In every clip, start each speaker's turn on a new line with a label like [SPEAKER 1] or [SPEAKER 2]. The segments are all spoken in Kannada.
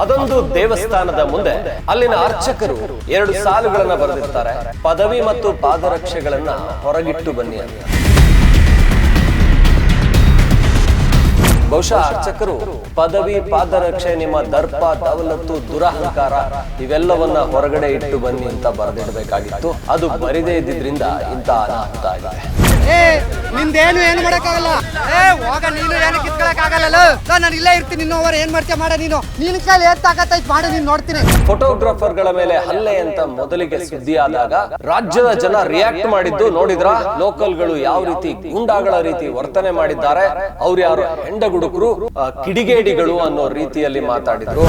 [SPEAKER 1] ಅದೊಂದು ದೇವಸ್ಥಾನದ ಮುಂದೆ ಅಲ್ಲಿನ ಅರ್ಚಕರು 2 ಸಾಲುಗಳನ್ನ ಬರೆದಿರ್ತಾರೆ. ಪದವಿ ಮತ್ತು ಪಾದರಕ್ಷೆಗಳನ್ನ ಹೊರಗಿಟ್ಟು ಬನ್ನಿ ಅಂತ. ಬಹುಶಃ ಅರ್ಚಕರು ಪದವಿ ಪಾದರಕ್ಷೆ ನಿಮ್ಮ ದರ್ಪ ದವಲತ್ತು ದುರಹಂಕಾರ ಇವೆಲ್ಲವನ್ನ ಹೊರಗಡೆ ಇಟ್ಟು ಬನ್ನಿ ಅಂತ ಬರೆದಿಡಬೇಕಾಗಿತ್ತು. ಅದು ಬರಿದೇ ಇದ್ದಿದ್ರಿಂದ ಇಂಥ ಅನಾಹುತ ಆಗಿದೆ.
[SPEAKER 2] ನಿಂದೇನು ಏನು ಮಾಡಕ್ಕಾಗಲ್ಲ. ಹೋಗ ನೀನು ಏನು ಕಿತ್ಕೊಳಕ್ಕಾಗಲ್ಲ. ನಾನು ಇಲ್ಲೇ ಇರ್ತೀನಿ. ಇನ್ನೋವರ್ ಏನ್ ಮಾಡ್ತೀಯ ಮಾಡ. ನೀನು ಕಾಲ ಏನ್ ತಾಕತ್ತೈತ್ ಮಾಡ. ನೀನ್ ನೋಡ್ತೀನಿ.
[SPEAKER 1] ಫೋಟೋಗ್ರಾಫರ್ಗಳ ಮೇಲೆ ಹಲ್ಲೆ ಅಂತ ಮೊದಲಿಗೆ ಸುದ್ದಿ ಆದಾಗ ರಾಜ್ಯದ ಜನ ರಿಯಾಕ್ಟ್ ಮಾಡಿದ್ದು ನೋಡಿದ್ರ. ಲೋಕಲ್ಗಳು ಯಾವ ರೀತಿ ಗೂಂಡಾಗಳ ರೀತಿ ವರ್ತನೆ ಮಾಡಿದ್ದಾರೆ. ಅವ್ರು ಯಾರು ಹೆಂಡ ಗುಡುಕರು, ಕಿಡಿಗೇಡಿಗಳು ಅನ್ನೋ ರೀತಿಯಲ್ಲಿ ಮಾತಾಡಿದ್ರು.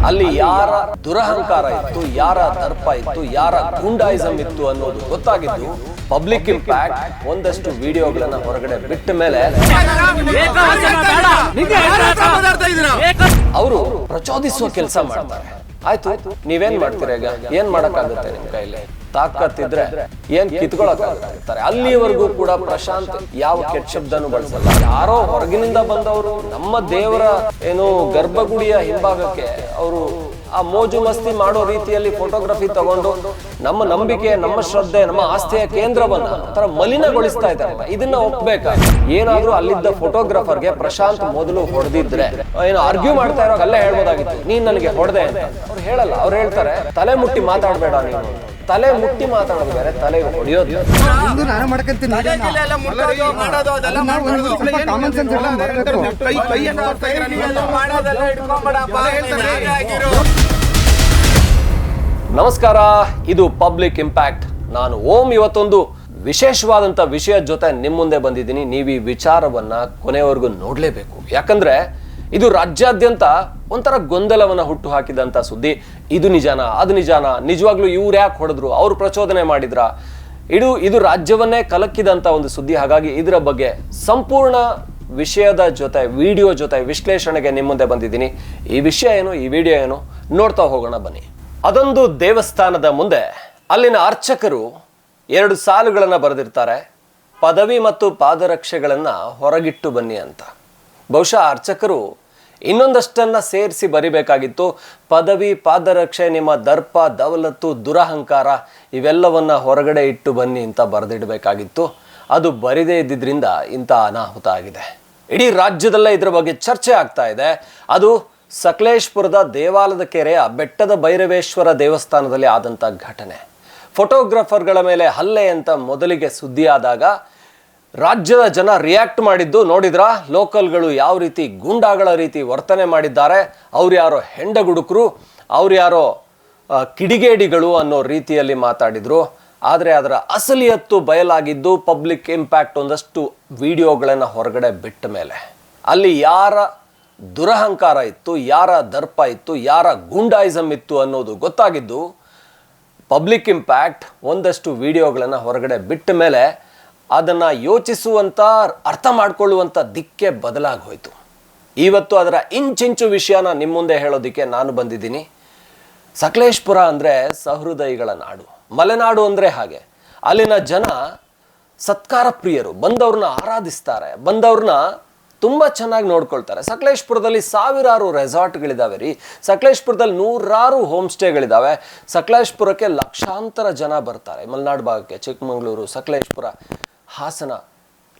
[SPEAKER 1] ಅಲ್ಲಿ ಯಾರ ದುರಹಂಕಾರ ಇತ್ತು, ಯಾರ ದರ್ಪ ಇತ್ತು, ಯಾರ ಗೂಂಡಾಯಿಸಂ ಇತ್ತು ಅನ್ನೋದು ಗೊತ್ತಾಗಿದ್ದು ಪಬ್ಲಿಕ್ ಇಂಪ್ಯಾಕ್ಟ್ ಒಂದಷ್ಟು ವಿಡಿಯೋಗಳನ್ನ ಹೊರಗಡೆ ಬಿಟ್ಟ ಮೇಲೆ ಅವರು ಪ್ರಚೋದಿಸುವ ಕೆಲಸ ಮಾಡ್ತಾರೆ. ಆಯ್ತು, ನೀವೇನ್ ಮಾಡ್ತೀರಾ ಈಗ? ಏನ್ ಮಾಡಕ್ಕಾಗುತ್ತೆ ನಿಮ್ ಕೈಲಿ? ತಾಕತ್ತಿದ್ರೆ ಏನ್ ಕಿತ್ಕೊಳಕ್ಕಾಗುತ್ತೆ? ಅಲ್ಲಿವರೆಗೂ ಕೂಡ ಪ್ರಶಾಂತ್ ಯಾವ ಕೆಟ್ಟ ಶಬ್ದನು ಬಳಸಲ್ಲ. ಯಾರೋ ಹೊರಗಿನಿಂದ ಬಂದವರು ನಮ್ಮ ದೇವರ ಏನು ಗರ್ಭಗುಡಿಯ ಹಿಂಭಾಗಕ್ಕೆ ಅವರು ಆ ಮೋಜು ಮಸ್ತಿ ಮಾಡೋ ರೀತಿಯಲ್ಲಿ ಫೋಟೋಗ್ರಫಿ ತಗೊಂಡು ನಮ್ಮ ನಂಬಿಕೆ, ನಮ್ಮ ಶ್ರದ್ಧೆ, ನಮ್ಮ ಆಸ್ತಿಯ ಕೇಂದ್ರವನ್ನ ಒಂಥರ ಮಲಿನಗೊಳಿಸ್ತಾ ಇದ್ದಾರಲ್ಲ, ಇದನ್ನ ಒಪ್ಬೇಕಾ? ಏನಾದ್ರೂ ಅಲ್ಲಿದ್ದ ಫೋಟೋಗ್ರಾಫರ್ಗೆ ಪ್ರಶಾಂತ್ ಮೊದಲು ಹೊಡೆದಿದ್ರೆ ಏನು ಆರ್ಗ್ಯೂ ಮಾಡ್ತಾ ಇರೋ ಅಲ್ಲೇ ಹೇಳ್ಬೋದಾಗಿತ್ತು, ನೀನ್ ನನಗೆ ಹೊಡೆದೆ ಅಂತ. ಅವ್ರು ಹೇಳಲ್ಲ. ಅವ್ರು ಹೇಳ್ತಾರೆ, ತಲೆ ಮುಟ್ಟಿ ಮಾತಾಡ್ಬೇಡ ನೀನು. ತಲೆ ಮುಟ್ಟಿ ಮಾತಾಡೋದು ಬೇರೆ, ತಲೆ ಹೊಡೆಯೋದು.
[SPEAKER 2] ನಾನು ಮಾಡ್ಕೊಂತೀನಿ.
[SPEAKER 1] ನಮಸ್ಕಾರ, ಇದು ಪಬ್ಲಿಕ್ ಇಂಪ್ಯಾಕ್ಟ್. ನಾನು ಓಂ. ಇವತ್ತೊಂದು ವಿಶೇಷವಾದಂತ ವಿಷಯದ ಜೊತೆ ನಿಮ್ಮ ಮುಂದೆ ಬಂದಿದ್ದೀನಿ. ನೀವು ಈ ವಿಚಾರವನ್ನ ಕೊನೆಯವರೆಗೂ ನೋಡ್ಲೇಬೇಕು. ಯಾಕಂದ್ರೆ ಇದು ರಾಜ್ಯಾದ್ಯಂತ ಒಂಥರ ಗೊಂದಲವನ್ನ ಹುಟ್ಟು ಹಾಕಿದಂತ ಸುದ್ದಿ. ಇದು ನಿಜಾನ, ಅದು ನಿಜಾನ, ನಿಜವಾಗ್ಲೂ ಇವ್ರು ಯಾಕೆ ಹೊಡೆದ್ರು, ಅವ್ರು ಪ್ರಚೋದನೆ ಮಾಡಿದ್ರ? ಇದು ರಾಜ್ಯವನ್ನೇ ಕಲಕಿದಂತ ಒಂದು ಸುದ್ದಿ. ಹಾಗಾಗಿ ಇದರ ಬಗ್ಗೆ ಸಂಪೂರ್ಣ ವಿಷಯದ ಜೊತೆ, ವಿಡಿಯೋ ಜೊತೆ ವಿಶ್ಲೇಷಣೆಗೆ ನಿಮ್ಮ ಮುಂದೆ ಬಂದಿದ್ದೀನಿ. ಈ ವಿಷಯ ಏನು, ಈ ವಿಡಿಯೋ ಏನು, ನೋಡ್ತಾ ಹೋಗೋಣ ಬನ್ನಿ. ಅದೊಂದು ದೇವಸ್ಥಾನದ ಮುಂದೆ ಅಲ್ಲಿನ ಅರ್ಚಕರು 2 ಸಾಲುಗಳನ್ನ ಬರೆದಿರ್ತಾರೆ. ಪದವಿ ಮತ್ತು ಪಾದರಕ್ಷೆಗಳನ್ನ ಹೊರಗಿಟ್ಟು ಬನ್ನಿ ಅಂತ. ಬಹುಶಃ ಅರ್ಚಕರು ಇನ್ನೊಂದಷ್ಟನ್ನ ಸೇರಿಸಿ ಬರಿಬೇಕಾಗಿತ್ತು. ಪದವಿ ಪಾದರಕ್ಷೆ ನಿಮ್ಮ ದರ್ಪ ದವಲತ್ತು ದುರಹಂಕಾರ ಇವೆಲ್ಲವನ್ನ ಹೊರಗಡೆ ಇಟ್ಟು ಬನ್ನಿ ಅಂತ ಬರೆದಿಡಬೇಕಾಗಿತ್ತು. ಅದು ಬರಿದೇ ಇದ್ದಿದ್ರಿಂದ ಇಂಥ ಅನಾಹುತ ಆಗಿದೆ. ಇಡೀ ರಾಜ್ಯದಲ್ಲೇ ಇದರ ಬಗ್ಗೆ ಚರ್ಚೆ ಆಗ್ತಾ ಇದೆ. ಅದು ಸಕಲೇಶ್ಪುರದ ದೇವಾಲಯದ ಕೆರೆಯ ಬೆಟ್ಟದ ಭೈರವೇಶ್ವರ ದೇವಸ್ಥಾನದಲ್ಲಿ ಆದಂಥ ಘಟನೆ. ಫೋಟೋಗ್ರಾಫರ್ಗಳ ಮೇಲೆ ಹಲ್ಲೆ ಅಂತ ಮೊದಲಿಗೆ ಸುದ್ದಿ ಆದಾಗ ರಾಜ್ಯದ ಜನ ರಿಯಾಕ್ಟ್ ಮಾಡಿದ್ದು ನೋಡಿದ್ರ. ಲೋಕಲ್ಗಳು ಯಾವ ರೀತಿ ಗೂಂಡಾಗಳ ರೀತಿ ವರ್ತನೆ ಮಾಡಿದ್ದಾರೆ. ಅವ್ರು ಯಾರೋ ಹೆಂಡ ಗುಡುಕರು, ಅವ್ರು ಯಾರೋ ಕಿಡಿಗೇಡಿಗಳು ಅನ್ನೋ ರೀತಿಯಲ್ಲಿ ಮಾತಾಡಿದ್ರು. ಆದರೆ ಅದರ ಅಸಲಿಯತ್ತು ಬಯಲಾಗಿದ್ದು ಪಬ್ಲಿಕ್ ಇಂಪ್ಯಾಕ್ಟ್ ಒಂದಷ್ಟು ವಿಡಿಯೋಗಳನ್ನು ಹೊರಗಡೆ ಬಿಟ್ಟ ಮೇಲೆ. ಅಲ್ಲಿ ಯಾರ ದುರಹಂಕಾರ ಇತ್ತು, ಯಾರ ದರ್ಪ ಇತ್ತು, ಯಾರ ಗೂಂಡಾಯಿಸಂ ಇತ್ತು ಅನ್ನೋದು ಗೊತ್ತಾಗಿದ್ದು ಪಬ್ಲಿಕ್ ಇಂಪ್ಯಾಕ್ಟ್ ಒಂದಷ್ಟು ವಿಡಿಯೋಗಳನ್ನು ಹೊರಗಡೆ ಬಿಟ್ಟ ಮೇಲೆ ಅದನ್ನು ಯೋಚಿಸುವಂಥ, ಅರ್ಥ ಮಾಡಿಕೊಳ್ಳುವಂಥ ದಿಕ್ಕೇ ಬದಲಾಗಿ ಹೋಯಿತು. ಇವತ್ತು ಅದರ ಇಂಚಿಂಚು ವಿಷಯನ ನಿಮ್ಮ ಮುಂದೆ ಹೇಳೋದಕ್ಕೆ ನಾನು ಬಂದಿದ್ದೀನಿ. ಸಕಲೇಶ್ಪುರ ಅಂದರೆ ಸಹೃದಯಿಗಳ ನಾಡು, ಮಲೆನಾಡು ಅಂದರೆ ಹಾಗೆ. ಅಲ್ಲಿನ ಜನ ಸತ್ಕಾರ ಪ್ರಿಯರು, ಬಂದವ್ರನ್ನ ಆರಾಧಿಸ್ತಾರೆ, ಬಂದವ್ರನ್ನ ತುಂಬ ಚೆನ್ನಾಗಿ ನೋಡ್ಕೊಳ್ತಾರೆ. ಸಕಲೇಶ್ಪುರದಲ್ಲಿ ಸಾವಿರಾರು ರೆಸಾರ್ಟ್ಗಳಿದ್ದಾವೆ ರೀ. ಸಕಲೇಶ್ಪುರದಲ್ಲಿ 100 ಹೋಮ್ ಸ್ಟೇಗಳಿದ್ದಾವೆ. ಸಕಲೇಶ್ಪುರಕ್ಕೆ ಲಕ್ಷಾಂತರ ಜನ ಬರ್ತಾರೆ. ಮಲೆನಾಡು ಭಾಗಕ್ಕೆ ಚಿಕ್ಕಮಗಳೂರು, ಸಕಲೇಶ್ಪುರ, ಹಾಸನ,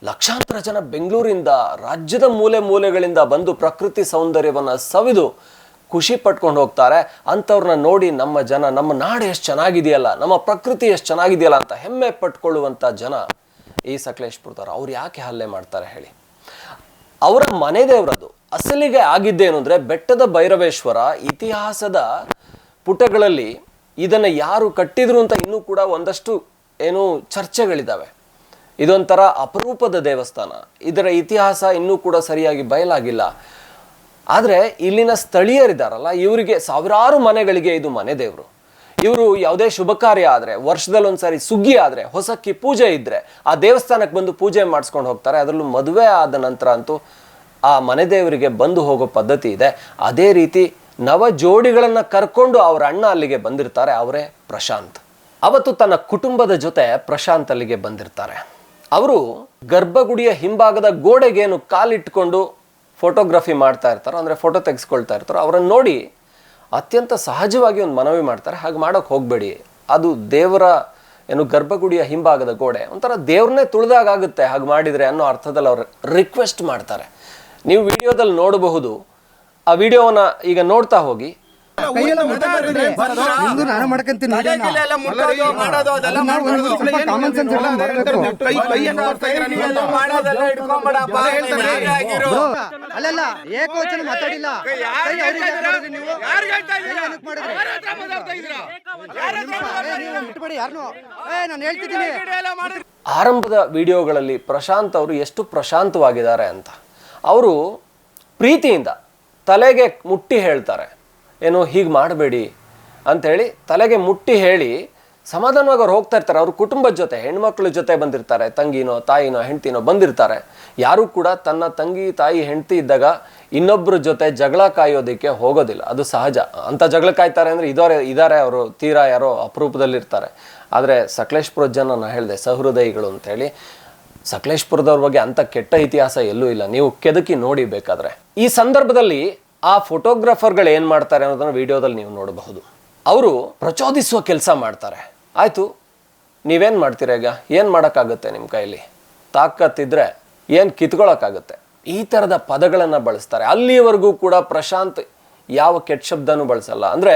[SPEAKER 1] ಲಕ್ಷಾಂತರ ಜನ ಬೆಂಗಳೂರಿಂದ, ರಾಜ್ಯದ ಮೂಲೆ ಮೂಲೆಗಳಿಂದ ಬಂದು ಪ್ರಕೃತಿ ಸೌಂದರ್ಯವನ್ನು ಸವಿದು ಖುಷಿ ಪಟ್ಕೊಂಡು ಹೋಗ್ತಾರೆ. ಅಂಥವ್ರನ್ನ ನೋಡಿ ನಮ್ಮ ಜನ, ನಮ್ಮ ನಾಡು ಎಷ್ಟು ಚೆನ್ನಾಗಿದೆಯಲ್ಲ, ನಮ್ಮ ಪ್ರಕೃತಿ ಎಷ್ಟು ಚೆನ್ನಾಗಿದೆಯಲ್ಲ ಅಂತ ಹೆಮ್ಮೆ ಪಟ್ಕೊಳ್ಳುವಂಥ ಜನ ಈ ಸಕಲೇಶ್ಪುರದವ್ರು. ಅವ್ರು ಯಾಕೆ ಹಲ್ಲೆ ಮಾಡ್ತಾರೆ ಹೇಳಿ? ಅವರ ಮನೆ ದೇವರದು. ಅಸಲಿಗೆ ಆಗಿದ್ದೇನು ಅಂದರೆ, ಬೆಟ್ಟದ ಭೈರವೇಶ್ವರ ಇತಿಹಾಸದ ಪುಟಗಳಲ್ಲಿ ಇದನ್ನು ಯಾರು ಕಟ್ಟಿದ್ರು ಅಂತ ಇನ್ನೂ ಕೂಡ ಒಂದಷ್ಟು ಏನು ಚರ್ಚೆಗಳಿದ್ದಾವೆ. ಇದೊಂಥರ ಅಪರೂಪದ ದೇವಸ್ಥಾನ. ಇದರ ಇತಿಹಾಸ ಇನ್ನೂ ಕೂಡ ಸರಿಯಾಗಿ ಬಯಲಾಗಿಲ್ಲ. ಆದರೆ ಇಲ್ಲಿನ ಸ್ಥಳೀಯರಿದ್ದಾರಲ್ಲ, ಇವರಿಗೆ ಸಾವಿರಾರು ಮನೆಗಳಿಗೆ ಇದು ಮನೆ ದೇವರು. ಇವರು ಯಾವುದೇ ಶುಭ ಕಾರ್ಯ ಆದರೆ, ವರ್ಷದಲ್ಲಿ ಒಂದ್ಸರಿ ಸುಗ್ಗಿ ಆದರೆ, ಹೊಸಕ್ಕಿ ಪೂಜೆ ಇದ್ದರೆ ಆ ದೇವಸ್ಥಾನಕ್ಕೆ ಬಂದು ಪೂಜೆ ಮಾಡಿಸ್ಕೊಂಡು ಹೋಗ್ತಾರೆ. ಅದರಲ್ಲೂ ಮದುವೆ ಆದ ನಂತರ ಅಂತೂ ಆ ಮನೆ ದೇವರಿಗೆ ಬಂದು ಹೋಗೋ ಪದ್ಧತಿ ಇದೆ. ಅದೇ ರೀತಿ ನವ ಜೋಡಿಗಳನ್ನು ಕರ್ಕೊಂಡು ಅವರ ಅಣ್ಣ ಅಲ್ಲಿಗೆ ಬಂದಿರ್ತಾರೆ. ಅವರೇ ಪ್ರಶಾಂತ್. ಅವತ್ತು ತನ್ನ ಕುಟುಂಬದ ಜೊತೆ ಪ್ರಶಾಂತ್ ಅಲ್ಲಿಗೆ ಬಂದಿರ್ತಾರೆ. ಅವರು ಗರ್ಭಗುಡಿಯ ಹಿಂಭಾಗದ ಗೋಡೆಗೇನು ಕಾಲಿಟ್ಕೊಂಡು ಫೋಟೋಗ್ರಫಿ ಮಾಡ್ತಾ ಇರ್ತಾರೋ, ಅಂದರೆ ಫೋಟೋ ತೆಗೆಸ್ಕೊಳ್ತಾ ಇರ್ತಾರೋ, ಅವರನ್ನು ನೋಡಿ ಅತ್ಯಂತ ಸಹಜವಾಗಿ ಒಂದು ಮನವಿ ಮಾಡ್ತಾರೆ, ಹಾಗೆ ಮಾಡೋಕ್ಕೆ ಹೋಗಬೇಡಿ. ಅದು ದೇವರ ಏನು ಗರ್ಭಗುಡಿಯ ಹಿಂಭಾಗದ ಗೋಡೆ ಒಂಥರ ದೇವ್ರನ್ನೇ ತುಳಿದಾಗುತ್ತೆ ಹಾಗೆ ಮಾಡಿದರೆ ಅನ್ನೋ ಅರ್ಥದಲ್ಲಿ ಅವರು ರಿಕ್ವೆಸ್ಟ್ ಮಾಡ್ತಾರೆ. ನೀವು ವಿಡಿಯೋದಲ್ಲಿ ನೋಡಬಹುದು. ಆ ವಿಡಿಯೋವನ್ನ ಈಗ ನೋಡ್ತಾ ಹೋಗಿ.
[SPEAKER 2] ನಾನು ಮಾಡ್ಕೊಂತೀನಿ ಅಲ್ಲಲ್ಲ ಏಕವಚನ ಮಾತಾಡಿಲ್ಲ. ಯಾರನ್ನು ನಾನು ಹೇಳ್ತಿದ್ದೀನಿ.
[SPEAKER 1] ಆರಂಭದ ವಿಡಿಯೋಗಳಲ್ಲಿ ಪ್ರಶಾಂತ್ ಅವರು ಎಷ್ಟು ಪ್ರಶಾಂತವಾಗಿದ್ದಾರೆ ಅಂತ ಅವರು ಪ್ರೀತಿಯಿಂದ ತಲೆಗೆ ಮುಟ್ಟಿ ಹೇಳ್ತಾರೆ, ಏನು ಹೀಗೆ ಮಾಡಬೇಡಿ ಅಂಥೇಳಿ ತಲೆಗೆ ಮುಟ್ಟಿ ಹೇಳಿ ಸಮಾಧಾನವಾಗಿ ಅವ್ರು ಹೋಗ್ತಾ ಇರ್ತಾರೆ. ಅವ್ರ ಕುಟುಂಬದ ಜೊತೆ ಹೆಣ್ಮಕ್ಳ ಜೊತೆ ಬಂದಿರ್ತಾರೆ, ತಂಗಿನೋ ತಾಯಿನೋ ಹೆಂಡ್ತಿನೋ ಬಂದಿರ್ತಾರೆ. ಯಾರೂ ಕೂಡ ತನ್ನ ತಂಗಿ ತಾಯಿ ಹೆಂಡ್ತಿ ಇದ್ದಾಗ ಇನ್ನೊಬ್ಬರ ಜೊತೆ ಜಗಳ ಕಾಯೋದಕ್ಕೆ ಹೋಗೋದಿಲ್ಲ, ಅದು ಸಹಜ. ಅಂಥ ಜಗಳ ಕಾಯ್ತಾರೆ ಅಂದರೆ ಇದ್ದಾರೆ ಅವರು ತೀರಾ ಯಾರೋ ಅಪರೂಪದಲ್ಲಿರ್ತಾರೆ. ಆದರೆ ಸಕಲೇಶ್ಪುರದ ಜನ ನಾನು ಹೇಳಿದೆ ಸಹೃದಯಿಗಳು ಅಂತೇಳಿ, ಸಕಲೇಶ್ಪುರದವ್ರ ಬಗ್ಗೆ ಅಂಥ ಕೆಟ್ಟ ಇತಿಹಾಸ ಎಲ್ಲೂ ಇಲ್ಲ, ನೀವು ಕೆದಕಿ ನೋಡಿ ಬೇಕಾದರೆ. ಈ ಸಂದರ್ಭದಲ್ಲಿ ಆ ಫೋಟೋಗ್ರಾಫರ್ಗಳು ಏನು ಮಾಡ್ತಾರೆ ಅನ್ನೋದನ್ನು ವಿಡಿಯೋದಲ್ಲಿ ನೀವು ನೋಡಬಹುದು. ಅವರು ಪ್ರಚೋದಿಸುವ ಕೆಲಸ ಮಾಡ್ತಾರೆ. ಆಯಿತು, ನೀವೇನು ಮಾಡ್ತೀರಾ ಈಗ? ಏನು ಮಾಡೋಕ್ಕಾಗುತ್ತೆ ನಿಮ್ಮ ಕೈಲಿ? ತಾಕತ್ತಿದ್ರೆ ಏನು ಕಿತ್ಕೊಳ್ಳೋಕ್ಕಾಗುತ್ತೆ? ಈ ಥರದ ಪದಗಳನ್ನು ಬಳಸ್ತಾರೆ. ಅಲ್ಲಿವರೆಗೂ ಕೂಡ ಪ್ರಶಾಂತ್ ಯಾವ ಕೆಟ್ಟ ಶಬ್ದನೂ ಬಳಸಲ್ಲ. ಅಂದ್ರೆ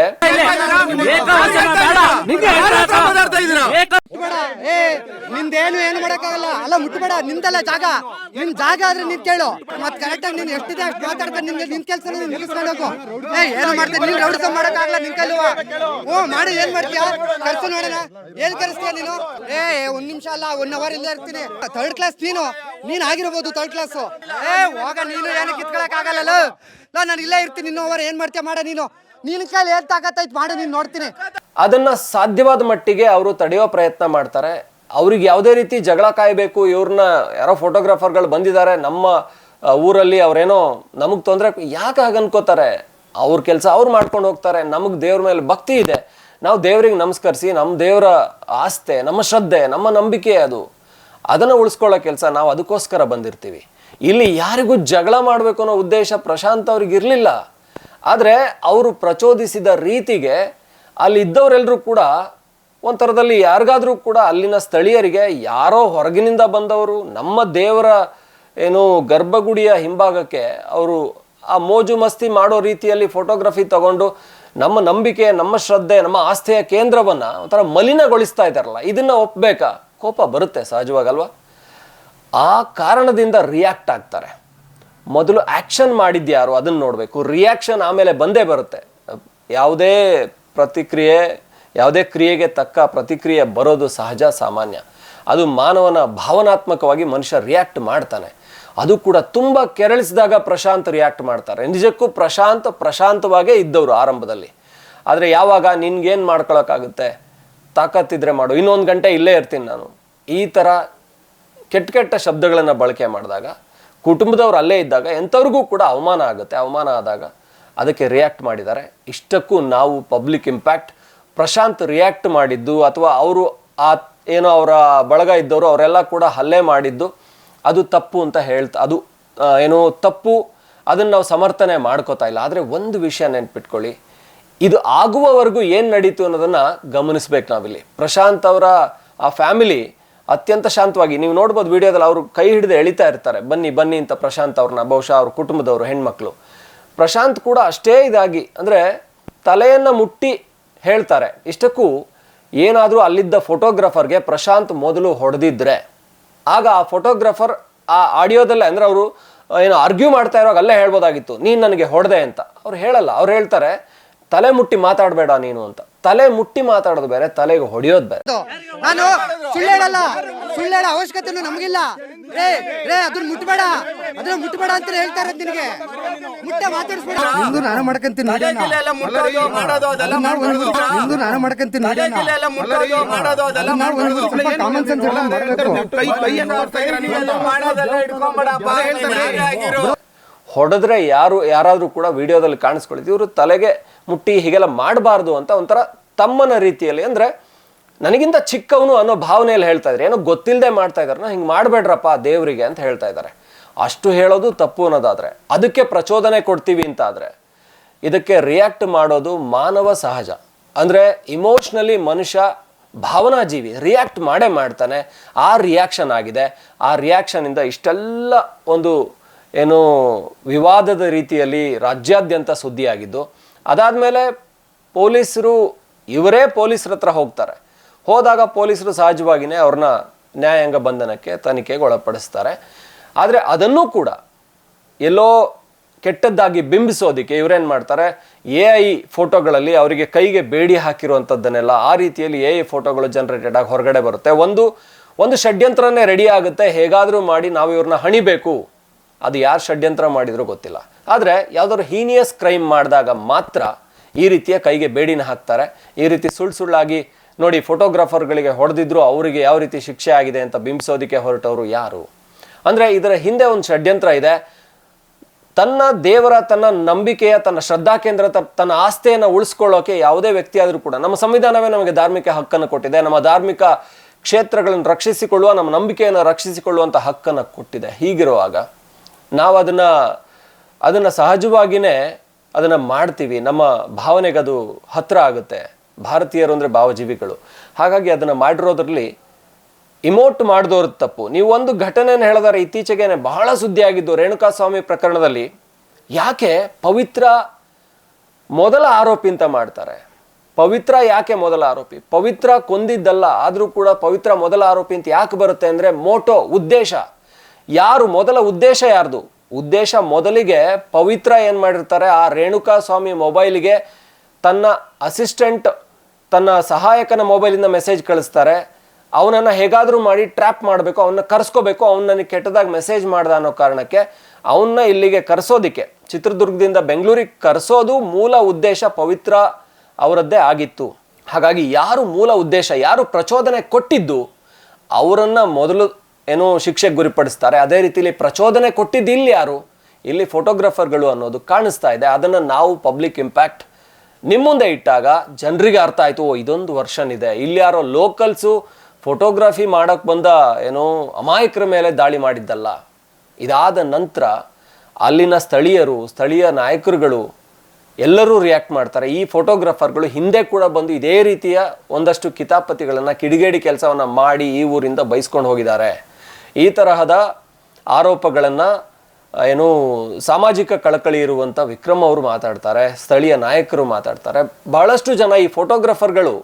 [SPEAKER 2] ನಿಂದೇನು ಏನು ಮಾಡಕ್ಕಾಗಲ್ಲ. ಅಲ್ಲ ಮುಟ್ಬೇಡ, ನಿಂದಲ್ಲ ಜಾಗ, ನಿನ್ ಜಾಗ ಆದ್ರೆ ನೀನ್ ಕೇಳು. ಮತ್ ಕರೆಕ್ಟ್ ಆಗಿ ನೀನ್ ಎಷ್ಟಿದೆ ಅಷ್ಟು ಮಾತಾಡ್ಕೊಂಡು ನಿನ್ ಕೆಲಸ ನಿಲ್ಲಿಸ್ಬೇಕು. ಏನು ಮಾಡ್ತೀನಿ? ನೀನ್ ರೌಡಿಸಂ ಮಾಡಕ್ಕಾಗಲ್ಲ ನಿನ್ ಕೈಲುವ. ಮಾಡಿ ಏನ್ ಮಾಡ್ತೀಯಾ? ಕರ್ಸು ನೋಡೋಣ. ಏನ್ ಕರೆಸ್ತೀಯ ನೀನು? ಒಂದ್ ನಿಮಿಷ ಅಲ್ಲ, 1 hour ಇಲ್ಲೇ ಇರ್ತೀನಿ. ಥರ್ಡ್ ಕ್ಲಾಸ್ ನೀನ್ ಆಗಿರ್ಬೋದು, ಥರ್ಡ್ ಕ್ಲಾಸ್. ಹೋಗ, ನೀನು ಏನು ಕಿತ್ಕೊಳಕ್ ಆಗಲ್ಲ. ನಾನು ಇಲ್ಲೇ ಇರ್ತೀನಿ. 1 hour ಏನ್ ಮಾಡ್ತೀಯ ಮಾಡ ನೀನು. ನೀನ್ ಕೈಲಿ ಏನ್ ತಾಕತ್ತೈತ್ ಮಾಡು, ನೀನ್ ನೋಡ್ತೀನಿ.
[SPEAKER 1] ಅದನ್ನ ಸಾಧ್ಯವಾದ ಮಟ್ಟಿಗೆ ಅವರು ತಡೆಯೋ ಪ್ರಯತ್ನ ಮಾಡ್ತಾರೆ. ಅವ್ರಿಗೆ ಯಾವುದೇ ರೀತಿ ಜಗಳ ಕಾಯಬೇಕು, ಇವ್ರನ್ನ ಯಾರೋ ಫೋಟೋಗ್ರಾಫರ್ಗಳು ಬಂದಿದ್ದಾರೆ ನಮ್ಮ ಊರಲ್ಲಿ, ಅವ್ರೇನೋ ನಮಗೆ ತೊಂದರೆ, ಯಾಕೆ ಹಾಗೆ ಅನ್ಕೋತಾರೆ? ಅವ್ರ ಕೆಲಸ ಅವ್ರು ಮಾಡ್ಕೊಂಡು ಹೋಗ್ತಾರೆ. ನಮಗೆ ದೇವ್ರ ಮೇಲೆ ಭಕ್ತಿ ಇದೆ, ನಾವು ದೇವ್ರಿಗೆ ನಮಸ್ಕರಿಸಿ, ನಮ್ಮ ದೇವರ ಆಸ್ತೆ, ನಮ್ಮ ಶ್ರದ್ಧೆ, ನಮ್ಮ ನಂಬಿಕೆ ಅದು, ಅದನ್ನು ಉಳಿಸ್ಕೊಳ್ಳೋ ಕೆಲಸ ನಾವು ಅದಕ್ಕೋಸ್ಕರ ಬಂದಿರ್ತೀವಿ. ಇಲ್ಲಿ ಯಾರಿಗೂ ಜಗಳ ಮಾಡಬೇಕು ಅನ್ನೋ ಉದ್ದೇಶ ಪ್ರಶಾಂತ್ ಅವ್ರಿಗೆ ಇರಲಿಲ್ಲ. ಆದರೆ ಅವರು ಪ್ರಚೋದಿಸಿದ ರೀತಿಗೆ ಅಲ್ಲಿದ್ದವರೆಲ್ಲರೂ ಕೂಡ ಒಂಥರದಲ್ಲಿ ಯಾರಿಗಾದ್ರೂ ಕೂಡ ಅಲ್ಲಿನ ಸ್ಥಳೀಯರಿಗೆ ಯಾರೋ ಹೊರಗಿನಿಂದ ಬಂದವರು ನಮ್ಮ ದೇವರ ಏನು ಗರ್ಭಗುಡಿಯ ಹಿಂಭಾಗಕ್ಕೆ ಅವರು ಆ ಮೋಜು ಮಸ್ತಿ ಮಾಡೋ ರೀತಿಯಲ್ಲಿ ಫೋಟೋಗ್ರಫಿ ತಗೊಂಡು ನಮ್ಮ ನಂಬಿಕೆ, ನಮ್ಮ ಶ್ರದ್ಧೆ, ನಮ್ಮ ಆಸ್ಥೆಯ ಕೇಂದ್ರವನ್ನು ಒಂಥರ ಮಲಿನಗೊಳಿಸ್ತಾ ಇದ್ದಾರಲ್ಲ, ಇದನ್ನು ಒಪ್ಪಬೇಕಾ? ಕೋಪ ಬರುತ್ತೆ ಸಹಜವಾಗಲ್ವಾ? ಆ ಕಾರಣದಿಂದ ರಿಯಾಕ್ಟ್ ಆಗ್ತಾರೆ. ಮೊದಲು ಆ್ಯಕ್ಷನ್ ಮಾಡಿದ್ಯಾರು ಅದನ್ನು ನೋಡಬೇಕು, ರಿಯಾಕ್ಷನ್ ಆಮೇಲೆ ಬಂದೇ ಬರುತ್ತೆ. ಯಾವುದೇ ಪ್ರತಿಕ್ರಿಯೆ, ಯಾವುದೇ ಕ್ರಿಯೆಗೆ ತಕ್ಕ ಪ್ರತಿಕ್ರಿಯೆ ಬರೋದು ಸಹಜ, ಸಾಮಾನ್ಯ. ಅದು ಮಾನವನ ಭಾವನಾತ್ಮಕವಾಗಿ ಮನುಷ್ಯ ರಿಯಾಕ್ಟ್ ಮಾಡ್ತಾನೆ. ಅದು ಕೂಡ ತುಂಬ ಕೆರಳಿಸಿದಾಗ ಪ್ರಶಾಂತ್ ರಿಯಾಕ್ಟ್ ಮಾಡ್ತಾರೆ. ನಿಜಕ್ಕೂ ಪ್ರಶಾಂತವಾಗೇ ಇದ್ದವರು ಆರಂಭದಲ್ಲಿ. ಆದರೆ ಯಾವಾಗ ನಿನ್ಗೇನು ಮಾಡ್ಕೊಳಕ್ಕಾಗುತ್ತೆ, ತಾಕತ್ತಿದ್ರೆ ಮಾಡು, ಇನ್ನೊಂದು ಗಂಟೆ ಇಲ್ಲೇ ಇರ್ತೀನಿ ನಾನು, ಈ ಥರ ಕೆಟ್ಟ ಶಬ್ದಗಳನ್ನು ಬಳಕೆ ಮಾಡಿದಾಗ, ಕುಟುಂಬದವ್ರು ಅಲ್ಲೇ ಇದ್ದಾಗ ಎಂಥವ್ರಿಗೂ ಕೂಡ ಅವಮಾನ ಆಗುತ್ತೆ. ಅವಮಾನ ಆದಾಗ ಅದಕ್ಕೆ ರಿಯಾಕ್ಟ್ ಮಾಡಿದ್ದಾರೆ. ಇಷ್ಟಕ್ಕೂ ನಾವು ಪಬ್ಲಿಕ್ ಇಂಪ್ಯಾಕ್ಟ್ ಪ್ರಶಾಂತ್ ರಿಯಾಕ್ಟ್ ಮಾಡಿದ್ದು ಅಥವಾ ಅವರು ಏನೋ ಅವರ ಬಳಗ ಇದ್ದವರು ಅವರೆಲ್ಲ ಕೂಡ ಹಲ್ಲೆ ಮಾಡಿದ್ದು ಅದು ತಪ್ಪು ಅಂತ ಅದು ಏನೋ ತಪ್ಪು, ಅದನ್ನು ನಾವು ಸಮರ್ಥನೆ ಮಾಡ್ಕೋತಾ ಇಲ್ಲ. ಆದರೆ ಒಂದು ವಿಷಯ ನೆನ್ಪಿಟ್ಕೊಳ್ಳಿ, ಇದು ಆಗುವವರೆಗೂ ಏನು ನಡೀತು ಅನ್ನೋದನ್ನು ಗಮನಿಸ್ಬೇಕು ನಾವಿಲ್ಲಿ. ಪ್ರಶಾಂತ್ ಅವರ ಆ ಫ್ಯಾಮಿಲಿ ಅತ್ಯಂತ ಶಾಂತವಾಗಿ, ನೀವು ನೋಡ್ಬೋದು ವಿಡಿಯೋದಲ್ಲಿ, ಅವರು ಕೈ ಹಿಡಿದು ಎಳಿತಾ ಇರ್ತಾರೆ, ಬನ್ನಿ ಬನ್ನಿ ಅಂತ ಪ್ರಶಾಂತ್ ಅವ್ರನ್ನ, ಬಹುಶಃ ಅವ್ರ ಕುಟುಂಬದವರು ಹೆಣ್ಮಕ್ಳು. ಪ್ರಶಾಂತ್ ಕೂಡ ಅಷ್ಟೇ ಇದಾಗಿ, ಅಂದರೆ ತಲೆಯನ್ನು ಮುಟ್ಟಿ ಹೇಳ್ತಾರೆ. ಇಷ್ಟಕ್ಕೂ ಏನಾದರೂ ಅಲ್ಲಿದ್ದ ಫೋಟೋಗ್ರಾಫರ್ಗೆ ಪ್ರಶಾಂತ್ ಮೊದಲು ಹೊಡೆದಿದ್ರೆ ಆಗ ಆ ಫೋಟೋಗ್ರಾಫರ್ ಆ ಆಡಿಯೋದಲ್ಲೇ, ಅಂದರೆ ಅವರು ಏನೋ ಆರ್ಗ್ಯೂ ಮಾಡ್ತಾ ಇರುವಾಗ ಅಲ್ಲೇ ಹೇಳ್ಬೋದಾಗಿತ್ತು, ನೀನು ನನಗೆ ಹೊಡೆದೆ ಅಂತ. ಅವ್ರು ಹೇಳಲ್ಲ, ಅವ್ರು ಹೇಳ್ತಾರೆ ತಲೆ ಮುಟ್ಟಿ ಮಾತಾಡಬೇಡ ನೀನು ಅಂತ. ತಲೆ ಮುಟ್ಟಿ ಮಾತಾಡೋದು ಬೇರೆ, ತಲೆಗೆ ಹೊಡೆಯೋದು ಬೇರೆ.
[SPEAKER 2] ನಾನು ಸುಳ್ಳೇಳಲ್ಲ, ಸುಳ್ಳೇಳ ಅವಶ್ಯಕತೆನೂ ನಮಗಿಲ್ಲ. ಅದನ್ನ ಮುಟ್ಬೇಡ ಅಂತ ಹೇಳ್ತಾ ಇರೋದು ನಿನಗೆ. ಮುಟ್ಟೆ ಮಾತಾಡಿಸ್ಬೇಡ. ನಿಂದು ನಾನು ಮಾಡ್ಕೊಂತೀನಿ, ನಿಂದು ನಾನು ಮಾಡ್ಕೊಂತೀನಿ. ಕಾಮನ್ ಸೆನ್ಸ್
[SPEAKER 1] ಹೊಡೆದ್ರೆ ಯಾರಾದರೂ ಕೂಡ ವಿಡಿಯೋದಲ್ಲಿ ಕಾಣಿಸ್ಕೊಳಿತು, ಇವರು ತಲೆಗೆ ಮುಟ್ಟಿ ಹೀಗೆಲ್ಲ ಮಾಡಬಾರ್ದು ಅಂತ ಒಂಥರ ತಮ್ಮನ ರೀತಿಯಲ್ಲಿ, ಅಂದರೆ ನನಗಿಂತ ಚಿಕ್ಕವನು ಅನ್ನೋ ಭಾವನೆಯಲ್ಲಿ ಹೇಳ್ತಾ ಇದ್ದಾರೆ. ಏನೋ ಗೊತ್ತಿಲ್ಲದೆ ಮಾಡ್ತಾ ಇದ್ದಾರೆ, ಹಿಂಗೆ ಮಾಡಬೇಡ್ರಪ್ಪ ದೇವರಿಗೆ ಅಂತ ಹೇಳ್ತಾ ಇದ್ದಾರೆ. ಅಷ್ಟು ಹೇಳೋದು ತಪ್ಪು ಅನ್ನೋದಾದರೆ, ಅದಕ್ಕೆ ಪ್ರಚೋದನೆ ಕೊಡ್ತೀವಿ ಅಂತ ಆದರೆ ಇದಕ್ಕೆ ರಿಯಾಕ್ಟ್ ಮಾಡೋದು ಮಾನವ ಸಹಜ. ಅಂದರೆ ಇಮೋಷ್ನಲಿ ಮನುಷ್ಯ ಭಾವನಾ ಜೀವಿ, ರಿಯಾಕ್ಟ್ ಮಾಡೇ ಮಾಡ್ತಾನೆ. ಆ ರಿಯಾಕ್ಷನ್ ಆಗಿದೆ. ಆ ರಿಯಾಕ್ಷನಿಂದ ಇಷ್ಟೆಲ್ಲ ಒಂದು ಏನು ವಿವಾದದ ರೀತಿಯಲ್ಲಿ ರಾಜ್ಯಾದ್ಯಂತ ಸುದ್ದಿಯಾಗಿದ್ದು. ಅದಾದಮೇಲೆ ಪೊಲೀಸರು ಇವರೇ ಪೊಲೀಸರ ಹತ್ರ ಹೋಗ್ತಾರೆ. ಹೋದಾಗ ಪೊಲೀಸರು ಸಹಜವಾಗಿಯೇ ಅವ್ರನ್ನ ನ್ಯಾಯಾಂಗ ಬಂಧನಕ್ಕೆ ತನಿಖೆಗೆ ಒಳಪಡಿಸ್ತಾರೆ. ಆದರೆ ಅದನ್ನೂ ಕೂಡ ಎಲ್ಲೋ ಕೆಟ್ಟದ್ದಾಗಿ ಬಿಂಬಿಸೋದಕ್ಕೆ ಇವರೇನು ಮಾಡ್ತಾರೆ, AI ಫೋಟೋಗಳಲ್ಲಿ ಅವರಿಗೆ ಕೈಗೆ ಬೇಡಿ ಹಾಕಿರುವಂಥದ್ದನ್ನೆಲ್ಲ ಆ ರೀತಿಯಲ್ಲಿ AI ಫೋಟೋಗಳು ಜನರೇಟೆಡ್ ಆಗಿ ಹೊರಗಡೆ ಬರುತ್ತೆ. ಒಂದು ಷಡ್ಯಂತ್ರನೇ ರೆಡಿ ಆಗುತ್ತೆ, ಹೇಗಾದರೂ ಮಾಡಿ ನಾವು ಇವ್ರನ್ನ ಹಣಿಬೇಕು. ಅದು ಯಾರು ಷಡ್ಯಂತ್ರ ಮಾಡಿದ್ರು ಗೊತ್ತಿಲ್ಲ. ಆದರೆ ಯಾವುದಾದ್ರು ಹೀನಿಯಸ್ ಕ್ರೈಮ್ ಮಾಡಿದಾಗ ಮಾತ್ರ ಈ ರೀತಿಯ ಕೈಗೆ ಬೇಡಿನ ಹಾಕ್ತಾರೆ. ಈ ರೀತಿ ಸುಳ್ಳಾಗಿ ನೋಡಿ ಫೋಟೋಗ್ರಾಫರ್ಗಳಿಗೆ ಹೊಡೆದಿದ್ರು ಅವರಿಗೆ ಯಾವ ರೀತಿ ಶಿಕ್ಷೆ ಆಗಿದೆ ಅಂತ ಬಿಂಬಿಸೋದಕ್ಕೆ ಹೊರಟವರು ಯಾರು? ಅಂದರೆ ಇದರ ಹಿಂದೆ ಒಂದು ಷಡ್ಯಂತ್ರ ಇದೆ. ತನ್ನ ದೇವರ, ತನ್ನ ನಂಬಿಕೆಯ, ತನ್ನ ಶ್ರದ್ಧಾ ಕೇಂದ್ರ, ತನ್ನ ಆಸ್ತಿಯನ್ನು ಉಳಿಸ್ಕೊಳ್ಳೋಕೆ ಯಾವುದೇ ವ್ಯಕ್ತಿ ಆದರೂ ಕೂಡ, ನಮ್ಮ ಸಂವಿಧಾನವೇ ನಮಗೆ ಧಾರ್ಮಿಕ ಹಕ್ಕನ್ನು ಕೊಟ್ಟಿದೆ. ನಮ್ಮ ಧಾರ್ಮಿಕ ಕ್ಷೇತ್ರಗಳನ್ನು ರಕ್ಷಿಸಿಕೊಳ್ಳುವ, ನಮ್ಮ ನಂಬಿಕೆಯನ್ನು ರಕ್ಷಿಸಿಕೊಳ್ಳುವಂಥ ಹಕ್ಕನ್ನು ಕೊಟ್ಟಿದೆ. ಹೀಗಿರುವಾಗ ನಾವು ಅದನ್ನು ಸಹಜವಾಗಿಯೇ ಅದನ್ನು ಮಾಡ್ತೀವಿ. ನಮ್ಮ ಭಾವನೆಗೆ ಅದು ಹತ್ತಿರ ಆಗುತ್ತೆ. ಭಾರತೀಯರು ಅಂದರೆ ಭಾವಜೀವಿಗಳು. ಹಾಗಾಗಿ ಅದನ್ನು ಮಾಡಿರೋದ್ರಲ್ಲಿ ಇಮೋಟ್ ಮಾಡಿದವ್ರ ತಪ್ಪು. ನೀವು ಒಂದು ಘಟನೆಯನ್ನು ಹೇಳಿದರೆ, ಇತ್ತೀಚೆಗೆ ಬಹಳ ಸುದ್ದಿ ಆಗಿದ್ದು ರೇಣುಕಾಸ್ವಾಮಿ ಪ್ರಕರಣದಲ್ಲಿ ಯಾಕೆ ಪವಿತ್ರ ಮೊದಲ ಆರೋಪಿ ಅಂತ ಮಾಡ್ತಾರೆ. ಪವಿತ್ರ ಯಾಕೆ ಮೊದಲ ಆರೋಪಿ? ಪವಿತ್ರ ಕೊಂದಿದ್ದಲ್ಲ, ಆದರೂ ಕೂಡ ಪವಿತ್ರ ಮೊದಲ ಆರೋಪಿ ಅಂತ ಯಾಕೆ ಬರುತ್ತೆ ಅಂದರೆ ಮೋಟೋ, ಉದ್ದೇಶ. ಯಾರು ಮೊದಲ ಉದ್ದೇಶ ಯಾರ್ದು? ಉದ್ದೇಶ ಮೊದಲಿಗೆ ಪವಿತ್ರ ಏನು ಮಾಡಿರ್ತಾರೆ, ಆ ರೇಣುಕಾಸ್ವಾಮಿ ಮೊಬೈಲಿಗೆ ತನ್ನ ಅಸಿಸ್ಟೆಂಟ್, ತನ್ನ ಸಹಾಯಕನ ಮೊಬೈಲಿಂದ ಮೆಸೇಜ್ ಕಳಿಸ್ತಾರೆ. ಅವನನ್ನು ಹೇಗಾದರೂ ಮಾಡಿ ಟ್ರ್ಯಾಪ್ ಮಾಡಬೇಕು, ಅವನ್ನ ಕರೆಸ್ಕೋಬೇಕು. ಅವನು ನನಗೆ ಕೆಟ್ಟದಾಗಿ ಮೆಸೇಜ್ ಮಾಡ್ದ ಅನ್ನೋ ಕಾರಣಕ್ಕೆ ಅವನ್ನ ಇಲ್ಲಿಗೆ ಕರೆಸೋದಿಕ್ಕೆ, ಚಿತ್ರದುರ್ಗದಿಂದ ಬೆಂಗಳೂರಿಗೆ ಕರೆಸೋದು ಮೂಲ ಉದ್ದೇಶ ಪವಿತ್ರ ಅವರದ್ದೇ ಆಗಿತ್ತು. ಹಾಗಾಗಿ ಯಾರು ಮೂಲ ಉದ್ದೇಶ, ಯಾರು ಪ್ರಚೋದನೆ ಕೊಟ್ಟಿದ್ದು ಅವರನ್ನು ಮೊದಲು ಏನೋ ಶಿಕ್ಷೆಗೆ ಗುರಿಪಡಿಸ್ತಾರೆ. ಅದೇ ರೀತಿಯಲ್ಲಿ ಪ್ರಚೋದನೆ ಕೊಟ್ಟಿದ್ದು ಇಲ್ಲಿ ಯಾರು? ಇಲ್ಲಿ ಫೋಟೋಗ್ರಾಫರ್ಗಳು ಅನ್ನೋದು ಕಾಣಿಸ್ತಾ ಇದೆ. ಅದನ್ನು ನಾವು ಪಬ್ಲಿಕ್ ಇಂಪ್ಯಾಕ್ಟ್ ನಿಮ್ಮ ಮುಂದೆ ಇಟ್ಟಾಗ ಜನರಿಗೆ ಅರ್ಥ ಆಯಿತು, ಓ ಇದೊಂದು ವರ್ಷನ್ ಇದೆ. ಇಲ್ಲಿ ಯಾರೋ ಲೋಕಲ್ಸು ಫೋಟೋಗ್ರಫಿ ಮಾಡೋಕ್ಕೆ ಬಂದ ಏನೋ ಅಮಾಯಕರ ಮೇಲೆ ದಾಳಿ ಮಾಡಿದ್ದಲ್ಲ. ಇದಾದ ನಂತರ ಅಲ್ಲಿನ ಸ್ಥಳೀಯ ನಾಯಕರುಗಳು ಎಲ್ಲರೂ ರಿಯಾಕ್ಟ್ ಮಾಡ್ತಾರೆ. ಈ ಫೋಟೋಗ್ರಾಫರ್ಗಳು ಹಿಂದೆ ಕೂಡ ಬಂದು ಇದೇ ರೀತಿಯ ಒಂದಷ್ಟು ಕಿತಾಪತಿಗಳನ್ನು, ಕಿಡಿಗೇಡಿ ಕೆಲಸವನ್ನು ಮಾಡಿ ಈ ಊರಿಂದ ಬಯಸ್ಕೊಂಡು ಹೋಗಿದ್ದಾರೆ. ಈ ತರಹದ ಆರೋಪಗಳನ್ನು ಏನು ಸಾಮಾಜಿಕ ಕಳಕಳಿ ಇರುವಂಥ ವಿಕ್ರಮ್ ಅವರು ಮಾತಾಡ್ತಾರೆ, ಸ್ಥಳೀಯ ನಾಯಕರು ಮಾತಾಡ್ತಾರೆ. ಬಹಳಷ್ಟು ಜನ ಈ ಫೋಟೋಗ್ರಾಫರ್ಗಳು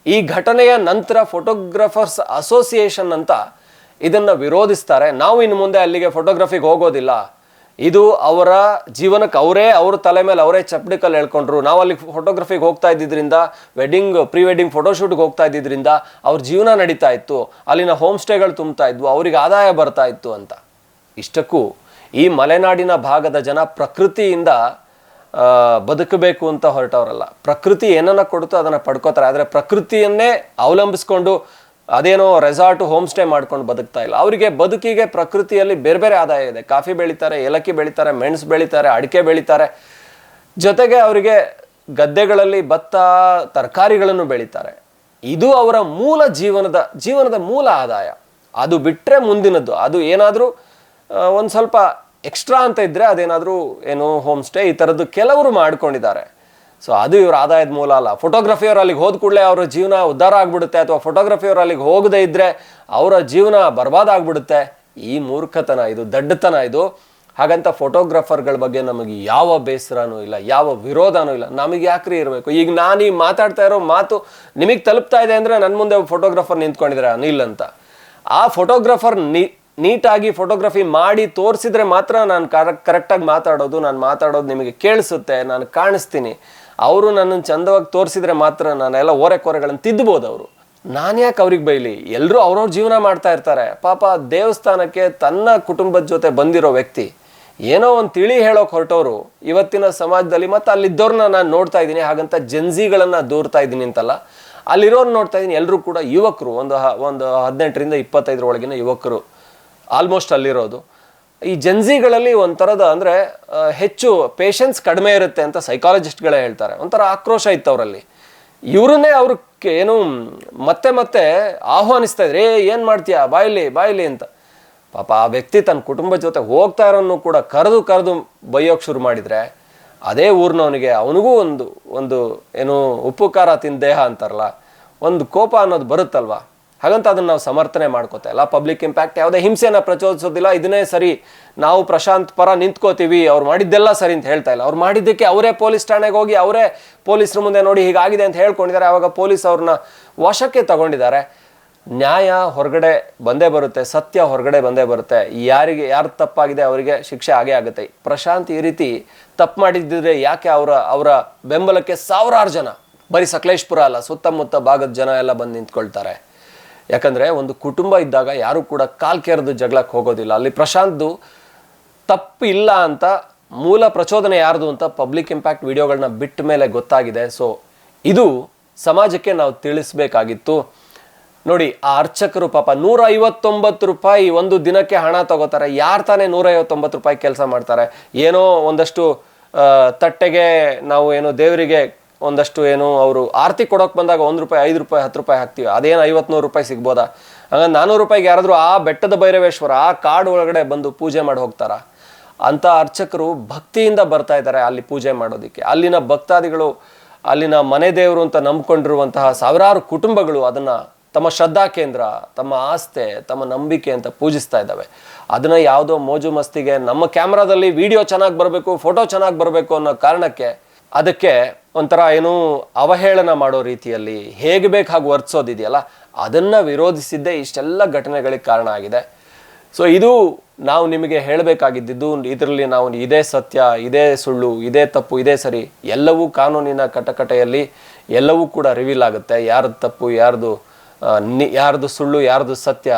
[SPEAKER 1] ಈ ಘಟನೆಯ ನಂತರ ಫೋಟೋಗ್ರಾಫರ್ಸ್ ಅಸೋಸಿಯೇಷನ್ ಅಂತ ಇದನ್ನು ವಿರೋಧಿಸ್ತಾರೆ. ನಾವು ಇನ್ನು ಮುಂದೆ ಅಲ್ಲಿಗೆ ಫೋಟೋಗ್ರಫಿಗೆ ಹೋಗೋದಿಲ್ಲ, ಇದು ಅವರ ಜೀವನಕ್ಕೆ ಅವ್ರ ತಲೆ ಮೇಲೆ ಅವರೇ ಚಪ್ಪಡಿಕಲ್ಲಿ ಹೇಳ್ಕೊಂಡ್ರು. ನಾವು ಅಲ್ಲಿ ಫೋಟೋಗ್ರಫಿಗೆ ಹೋಗ್ತಾ ಇದ್ದಿದ್ದರಿಂದ, ಪ್ರೀ ವೆಡ್ಡಿಂಗ್ ಫೋಟೋಶೂಟ್ಗೆ ಹೋಗ್ತಾ ಇದ್ದಿದ್ದರಿಂದ ಅವ್ರ ಜೀವನ ನಡೀತಾ ಇತ್ತು, ಅಲ್ಲಿನ ಹೋಮ್ ಸ್ಟೇಗಳು ತುಂಬ್ತಾ ಇದ್ವು, ಅವ್ರಿಗೆ ಆದಾಯ ಬರ್ತಾ ಇತ್ತು ಅಂತ. ಇಷ್ಟಕ್ಕೂ ಈ ಮಲೆನಾಡಿನ ಭಾಗದ ಜನ ಪ್ರಕೃತಿಯಿಂದ ಬದುಕಬೇಕು ಅಂತ ಹೊರಟವರಲ್ಲ. ಪ್ರಕೃತಿ ಏನನ್ನ ಕೊಡುತ್ತೋ ಅದನ್ನು ಪಡ್ಕೋತಾರೆ. ಆದರೆ ಪ್ರಕೃತಿಯನ್ನೇ ಅವಲಂಬಿಸ್ಕೊಂಡು ಅದೇನೋ ರೆಸಾರ್ಟು, ಹೋಮ್ ಸ್ಟೇ ಮಾಡ್ಕೊಂಡು ಬದುಕ್ತಾ ಇಲ್ಲ. ಅವರಿಗೆ ಬದುಕಿಗೆ ಪ್ರಕೃತಿಯಲ್ಲಿ ಬೇರೆ ಬೇರೆ ಆದಾಯ ಇದೆ. ಕಾಫಿ ಬೆಳೀತಾರೆ, ಏಲಕ್ಕಿ ಬೆಳೀತಾರೆ, ಮೆಣಸು ಬೆಳೀತಾರೆ, ಅಡಿಕೆ ಬೆಳೀತಾರೆ. ಜೊತೆಗೆ ಅವರಿಗೆ ಗದ್ದೆಗಳಲ್ಲಿ ಭತ್ತ, ತರಕಾರಿಗಳನ್ನು ಬೆಳೀತಾರೆ. ಇದು ಅವರ ಮೂಲ ಜೀವನದ ಮೂಲ ಆದಾಯ. ಅದು ಬಿಟ್ಟರೆ ಮುಂದಿನದ್ದು ಅದು ಏನಾದರೂ ಒಂದು ಸ್ವಲ್ಪ ಎಕ್ಸ್ಟ್ರಾ ಅಂತ ಇದ್ದರೆ ಅದೇನಾದರೂ ಏನು ಹೋಮ್ ಸ್ಟೇ ಈ ಥರದ್ದು ಕೆಲವರು ಮಾಡ್ಕೊಂಡಿದ್ದಾರೆ. ಸೊ ಅದು ಇವರ ಆದಾಯದ ಮೂಲ ಅಲ್ಲ. ಫೋಟೋಗ್ರಫಿಯವರು ಅಲ್ಲಿಗೆ ಹೋದ ಕೂಡಲೇ ಅವರ ಜೀವನ ಉದ್ಧಾರ ಆಗಿಬಿಡುತ್ತೆ, ಅಥವಾ ಫೋಟೋಗ್ರಫಿಯವರು ಅಲ್ಲಿಗೆ ಹೋಗದೇ ಇದ್ದರೆ ಅವರ ಜೀವನ ಬರ್ಬಾದ್ ಆಗಿಬಿಡುತ್ತೆ. ಈ ಮೂರ್ಖತನ, ಇದು ದಡ್ಡತನ ಇದು. ಹಾಗಂತ ಫೋಟೋಗ್ರಾಫರ್ಗಳ ಬಗ್ಗೆ ನಮಗೆ ಯಾವ ಬೇಸರನೂ ಇಲ್ಲ, ಯಾವ ವಿರೋಧನೂ ಇಲ್ಲ. ನಮಗೆ ಯಾಕ್ರಿ ಇರಬೇಕು? ಈಗ ನಾನು ಈ ಮಾತಾಡ್ತಾ ಇರೋ ಮಾತು ನಿಮಗೆ ತಲುಪ್ತಾ ಇದೆ ಅಂದರೆ ನನ್ನ ಮುಂದೆ ಫೋಟೋಗ್ರಾಫರ್ ನಿಂತ್ಕೊಂಡಿದ್ದಾರೆ ಅನಿಲ್ ಅಂತ. ಆ ಫೋಟೋಗ್ರಾಫರ್ ನೀಟಾಗಿ ಫೋಟೋಗ್ರಫಿ ಮಾಡಿ ತೋರಿಸಿದ್ರೆ ಮಾತ್ರ ನಾನು ಕರೆಕ್ಟಾಗಿ ನಾನು ಮಾತಾಡೋದು ನಿಮಗೆ ಕೇಳಿಸುತ್ತೆ, ನಾನು ಕಾಣಿಸ್ತೀನಿ. ಅವರು ನನ್ನನ್ನು ಚಂದವಾಗಿ ತೋರಿಸಿದ್ರೆ ಮಾತ್ರ ನಾನೆಲ್ಲ ಓರೆಕೋರೆಗಳನ್ನು ತಿದ್ದಬೋದು. ಅವರು ನಾನು ಯಾಕೆ ಅವ್ರಿಗೆ ಬೈಲಿ? ಎಲ್ಲರೂ ಅವ್ರವ್ರ ಜೀವನ ಮಾಡ್ತಾ ಇರ್ತಾರೆ. ಪಾಪ ದೇವಸ್ಥಾನಕ್ಕೆ ತನ್ನ ಕುಟುಂಬದ ಜೊತೆ ಬಂದಿರೋ ವ್ಯಕ್ತಿ ಏನೋ ಒಂದು ತಿಳಿ ಹೇಳೋಕೆ ಹೊರಟವರು ಇವತ್ತಿನ ಸಮಾಜದಲ್ಲಿ, ಮತ್ತು ಅಲ್ಲಿದ್ದವ್ರನ್ನ ನಾನು ನೋಡ್ತಾ ಇದ್ದೀನಿ. ಹಾಗಂತ ಜೆನ್ಸಿಗಳನ್ನು ದೂರ್ತಾ ಇದ್ದೀನಿ ಅಂತಲ್ಲ, ಅಲ್ಲಿರೋರು ನೋಡ್ತಾ ಇದ್ದೀನಿ. ಎಲ್ಲರೂ ಕೂಡ ಯುವಕರು, ಒಂದು 18ರಿಂದ 25 ಒಳಗಿನ ಯುವಕರು ಆಲ್ಮೋಸ್ಟ್ ಅಲ್ಲಿರೋದು. ಈ ಜೆನ್ಸಿಗಳಲ್ಲಿ ಒಂಥರದ ಅಂದರೆ ಹೆಚ್ಚು ಪೇಷನ್ಸ್ ಕಡಿಮೆ ಇರುತ್ತೆ ಅಂತ ಸೈಕಾಲಜಿಸ್ಟ್ಗಳೇ ಹೇಳ್ತಾರೆ. ಒಂಥರ ಆಕ್ರೋಶ ಇತ್ತು ಅವರಲ್ಲಿ. ಇವರನ್ನೇ ಅವ್ರು ಏನು ಮತ್ತೆ ಮತ್ತೆ ಆಹ್ವಾನಿಸ್ತಾ ಇದ್ರೆ ಏನು ಮಾಡ್ತೀಯಾ ಬಾಯಿಲಿ ಅಂತ. ಪಾಪ ಆ ವ್ಯಕ್ತಿ ತನ್ನ ಕುಟುಂಬದ ಜೊತೆ ಹೋಗ್ತಾ ಇರೋನು ಕೂಡ ಕರೆದು ಬೈಯೋಕೆ ಶುರು ಮಾಡಿದರೆ ಅದೇ ಊರಿನವನಿಗೆ ಅವನಿಗೂ ಒಂದು ಏನು ಉಪ್ಪು ಖಾರ ತಿಂದ ದೇಹ ಅಂತಾರಲ್ಲ, ಒಂದು ಕೋಪ ಅನ್ನೋದು ಬರುತ್ತಲ್ವ. ಹಾಗಂತ ಅದನ್ನು ನಾವು ಸಮರ್ಥನೆ ಮಾಡ್ಕೋತಾ ಇಲ್ಲ. ಪಬ್ಲಿಕ್ ಇಂಪ್ಯಾಕ್ಟ್ ಯಾವುದೇ ಹಿಂಸೆನ ಪ್ರಚೋದಿಸೋದಿಲ್ಲ. ಇದನ್ನೇ ಸರಿ, ನಾವು ಪ್ರಶಾಂತ್ ಪರ ನಿಂತ್ಕೋತೀವಿ, ಅವ್ರು ಮಾಡಿದ್ದೆಲ್ಲ ಸರಿ ಅಂತ ಹೇಳ್ತಾ ಇಲ್ಲ. ಅವ್ರು ಮಾಡಿದ್ದಕ್ಕೆ ಅವರೇ ಪೊಲೀಸ್ ಠಾಣೆಗೆ ಹೋಗಿ ಅವರೇ ಪೊಲೀಸ್ರ ಮುಂದೆ ನೋಡಿ ಹೀಗಾಗಿದೆ ಅಂತ ಹೇಳ್ಕೊಂಡಿದ್ದಾರೆ. ಆವಾಗ ಪೊಲೀಸ್ ಅವ್ರನ್ನ ವಶಕ್ಕೆ ತಗೊಂಡಿದ್ದಾರೆ. ನ್ಯಾಯ ಹೊರಗಡೆ ಬಂದೇ ಬರುತ್ತೆ, ಸತ್ಯ ಹೊರಗಡೆ ಬಂದೇ ಬರುತ್ತೆ. ಯಾರು ತಪ್ಪಾಗಿದೆ ಅವರಿಗೆ ಶಿಕ್ಷೆ ಆಗೇ ಆಗುತ್ತೆ. ಪ್ರಶಾಂತ್ ಈ ರೀತಿ ತಪ್ಪು ಮಾಡಿದ್ದಿದ್ರೆ ಯಾಕೆ ಅವರ ಬೆಂಬಲಕ್ಕೆ ಸಾವಿರಾರು ಜನ, ಬರೀ ಸಕಲೇಶ್ಪುರ ಅಲ್ಲ ಸುತ್ತಮುತ್ತ ಭಾಗದ ಜನ ಎಲ್ಲ ಬಂದು ನಿಂತ್ಕೊಳ್ತಾರೆ. ಯಾಕಂದರೆ ಒಂದು ಕುಟುಂಬ ಇದ್ದಾಗ ಯಾರು ಕೂಡ ಕಾಲ್ ಕೆರೆದು ಜಗಳಕ್ಕೆ ಹೋಗೋದಿಲ್ಲ. ಅಲ್ಲಿ ಪ್ರಶಾಂತ್ದು ತಪ್ಪು ಇಲ್ಲ ಅಂತ, ಮೂಲ ಪ್ರಚೋದನೆ ಯಾರ್ದು ಅಂತ ಪಬ್ಲಿಕ್ ಇಂಪ್ಯಾಕ್ಟ್ ವಿಡಿಯೋಗಳನ್ನ ಬಿಟ್ಟ ಮೇಲೆ ಗೊತ್ತಾಗಿದೆ. ಸೊ ಇದು ಸಮಾಜಕ್ಕೆ ನಾವು ತಿಳಿಸ್ಬೇಕಾಗಿತ್ತು. ನೋಡಿ, ಆ ಅರ್ಚಕರು ಪಾಪ 159 ರೂಪಾಯಿ ಒಂದು ದಿನಕ್ಕೆ ಹಣ ತಗೋತಾರೆ. ಯಾರು ತಾನೇ 159 ರೂಪಾಯಿ ಕೆಲಸ ಮಾಡ್ತಾರೆ? ಏನೋ ಒಂದಷ್ಟು ತಟ್ಟೆಗೆ ನಾವು ಏನೋ ದೇವರಿಗೆ ಒಂದಷ್ಟು ಏನು ಅವರು ಆರತಿ ಕೊಡೋಕೆ ಬಂದಾಗ 1 ರೂಪಾಯಿ 5 ರೂಪಾಯಿ 10 ರೂಪಾಯಿ ಹಾಕ್ತೀವಿ. ಅದೇನು 50-100 ರೂಪಾಯಿ ಸಿಗ್ಬೋದಾ? ಹಂಗಂದ್ರೆ 400 ರೂಪಾಯಿಗೆ ಯಾರಾದರೂ ಆ ಬೆಟ್ಟದ ಭೈರವೇಶ್ವರ ಆ ಕಾಡು ಒಳಗಡೆ ಬಂದು ಪೂಜೆ ಮಾಡಿ ಹೋಗ್ತಾರ? ಅಂಥ ಅರ್ಚಕರು ಭಕ್ತಿಯಿಂದ ಬರ್ತಾ ಇದ್ದಾರೆ ಅಲ್ಲಿ ಪೂಜೆ ಮಾಡೋದಕ್ಕೆ. ಅಲ್ಲಿನ ಭಕ್ತಾದಿಗಳು, ಅಲ್ಲಿನ ಮನೆ ದೇವರು ಅಂತ ನಂಬ್ಕೊಂಡಿರುವಂತಹ ಸಾವಿರಾರು ಕುಟುಂಬಗಳು ಅದನ್ನು ತಮ್ಮ ಶ್ರದ್ಧಾ ಕೇಂದ್ರ, ತಮ್ಮ ಆಸ್ತೆ, ತಮ್ಮ ನಂಬಿಕೆ ಅಂತ ಪೂಜಿಸ್ತಾ ಇದ್ದಾವೆ. ಅದನ್ನು ಯಾವುದೋ ಮೋಜು ಮಸ್ತಿಗೆ ನಮ್ಮ ಕ್ಯಾಮ್ರಾದಲ್ಲಿ ವಿಡಿಯೋ ಚೆನ್ನಾಗಿ ಬರಬೇಕು, ಫೋಟೋ ಚೆನ್ನಾಗಿ ಬರಬೇಕು ಅನ್ನೋ ಕಾರಣಕ್ಕೆ ಅದಕ್ಕೆ ಒಂಥರ ಏನು ಅವಹೇಳನ ಮಾಡೋ ರೀತಿಯಲ್ಲಿ ಹೇಗೆ ಬೇಕು ಹಾಗೆ ವರ್ತಿಸೋದಿದೆಯಲ್ಲ, ಅದನ್ನು ವಿರೋಧಿಸಿದ್ದೇ ಇಷ್ಟೆಲ್ಲ ಘಟನೆಗಳಿಗೆ ಕಾರಣ ಆಗಿದೆ. ಸೊ ಇದು ನಾವು ನಿಮಗೆ ಹೇಳಬೇಕಾಗಿದ್ದು. ಇದರಲ್ಲಿ ನಾವು ಇದೇ ಸತ್ಯ, ಇದೇ ಸುಳ್ಳು, ಇದೇ ತಪ್ಪು, ಇದೇ ಸರಿ, ಎಲ್ಲವೂ ಕಾನೂನಿನ ಕಟಕಟೆಯಲ್ಲಿ ಎಲ್ಲವೂ ಕೂಡ ರಿವೀಲ್ ಆಗುತ್ತೆ. ಯಾರ್ದು ತಪ್ಪು, ಯಾರ್ದು ಸುಳ್ಳು, ಯಾರ್ದು ಸತ್ಯ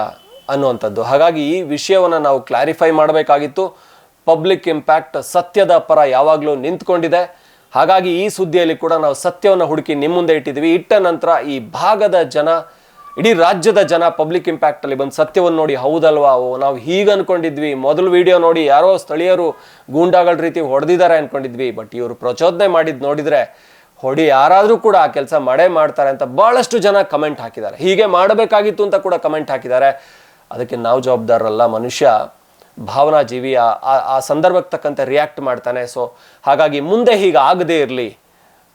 [SPEAKER 1] ಅನ್ನುವಂಥದ್ದು. ಹಾಗಾಗಿ ಈ ವಿಷಯವನ್ನು ನಾವು ಕ್ಲಾರಿಫೈ ಮಾಡಬೇಕಾಗಿತ್ತು. ಪಬ್ಲಿಕ್ ಇಂಪ್ಯಾಕ್ಟ್ ಸತ್ಯದ ಪರ ಯಾವಾಗಲೂ ನಿಂತ್ಕೊಂಡಿದೆ. ಹಾಗಾಗಿ ಈ ಸುದ್ದಿಯಲ್ಲಿ ಕೂಡ ನಾವು ಸತ್ಯವನ್ನು ಹುಡುಕಿ ನಿಮ್ಮ ಮುಂದೆ ಇಟ್ಟಿದ್ದೀವಿ. ಇಟ್ಟ ನಂತರ ಈ ಭಾಗದ ಜನ, ಇಡೀ ರಾಜ್ಯದ ಜನ ಪಬ್ಲಿಕ್ ಇಂಪ್ಯಾಕ್ಟಲ್ಲಿ ಬಂದು ಸತ್ಯವನ್ನು ನೋಡಿ ಹೌದಲ್ವಾ, ನಾವು ಹೀಗೆ ಅಂದ್ಕೊಂಡಿದ್ವಿ, ಮೊದಲು ವಿಡಿಯೋ ನೋಡಿ ಯಾರೋ ಸ್ಥಳೀಯರು ಗೂಂಡಾಗಳ ರೀತಿ ಹೊಡೆದಿದ್ದಾರೆ ಅಂದ್ಕೊಂಡಿದ್ವಿ, ಬಟ್ ಇವರು ಪ್ರಚೋದನೆ ಮಾಡಿದ್ದು ನೋಡಿದರೆ ಯಾರಾದರೂ ಕೂಡ ಆ ಕೆಲಸ ಮಾಡ್ತಾರೆ ಅಂತ ಭಾಳಷ್ಟು ಜನ ಕಮೆಂಟ್ ಹಾಕಿದ್ದಾರೆ. ಹೀಗೆ ಮಾಡಬೇಕಾಗಿತ್ತು ಅಂತ ಕೂಡ ಕಮೆಂಟ್ ಹಾಕಿದ್ದಾರೆ. ಅದಕ್ಕೆ ನಾವು ಜವಾಬ್ದಾರರಲ್ಲ. ಮನುಷ್ಯ ಭಾವನಾ ಜೀವಿ, ಆ ಸಂದರ್ಭಕ್ಕೆ ತಕ್ಕಂತೆ ರಿಯಾಕ್ಟ್ ಮಾಡ್ತಾನೆ. ಸೊ ಹಾಗಾಗಿ ಮುಂದೆ ಹೀಗೆ ಆಗದೇ ಇರಲಿ.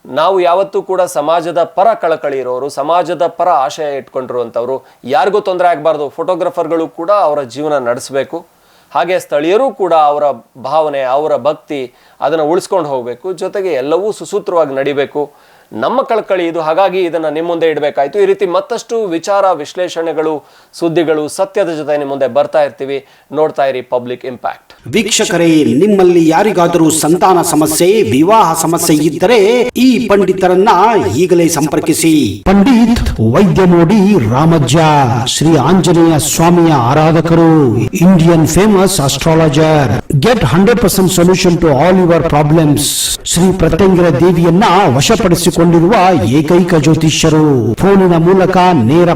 [SPEAKER 1] ನಾವು ಯಾವತ್ತೂ ಕೂಡ ಸಮಾಜದ ಪರ ಕಳಕಳಿ ಇರೋರು, ಸಮಾಜದ ಪರ ಆಶಯ ಇಟ್ಕೊಂಡಿರುವಂಥವ್ರು, ಯಾರಿಗೂ ತೊಂದರೆ ಆಗಬಾರ್ದು. ಫೋಟೋಗ್ರಾಫರ್ಗಳು ಕೂಡ ಅವರ ಜೀವನ ನಡೆಸಬೇಕು. ಹಾಗೆ ಸ್ಥಳೀಯರು ಕೂಡ ಅವರ ಭಾವನೆ, ಅವರ ಭಕ್ತಿ ಅದನ್ನು ಉಳಿಸ್ಕೊಂಡು ಹೋಗಬೇಕು. ಜೊತೆಗೆ ಎಲ್ಲವೂ ಸುಸೂತ್ರವಾಗಿ ನಡಿಬೇಕು. ನಮ್ಮ ಕಳಕಳಿ ಇದು. ಹಾಗಾಗಿ ಇದನ್ನು ನಿಮ್ಮ ಮುಂದೆ ಇಡಬೇಕಾಯಿತು. ಈ ರೀತಿ ಮತ್ತಷ್ಟು ವಿಚಾರ, ವಿಶ್ಲೇಷಣೆಗಳು, ಸುದ್ದಿಗಳು, ಸತ್ಯದ ಜೊತೆ ನಿಮ್ಮ ಮುಂದೆ ಬರ್ತಾ ಇರ್ತೀವಿ. ನೋಡ್ತಾ ಇರಿ ಪಬ್ಲಿಕ್ ಇಂಪ್ಯಾಕ್ಟ್.
[SPEAKER 3] ವೀಕ್ಷಕರೇ, ನಿಮ್ಮಲ್ಲಿ ಯಾರಿಗಾದರೂ ಸಂತಾನ ಸಮಸ್ಯೆ, ವಿವಾಹ ಸಮಸ್ಯೆ ಇದ್ದರೆ ಈ ಪಂಡಿತರನ್ನ ಈಗಲೇ ಸಂಪರ್ಕಿಸಿ. ಪಂಡಿತ್ ವೈದ್ಯ ನೋಡಿ ರಾಮಜ್ಜ, ಶ್ರೀ ಆಂಜನೇಯ ಸ್ವಾಮಿಯ ಆರಾಧಕರು, Indian famous astrologer. Get 100% solution to all your problems. Shri Pratyangira ದೇವಿಯನ್ನ ವಶಪಡಿಸಿಕೊಂಡಿರುವ ಏಕೈಕ ಜ್ಯೋತಿಷ್ಯರು. ಫೋನಿನ ಮೂಲಕ ನೇರ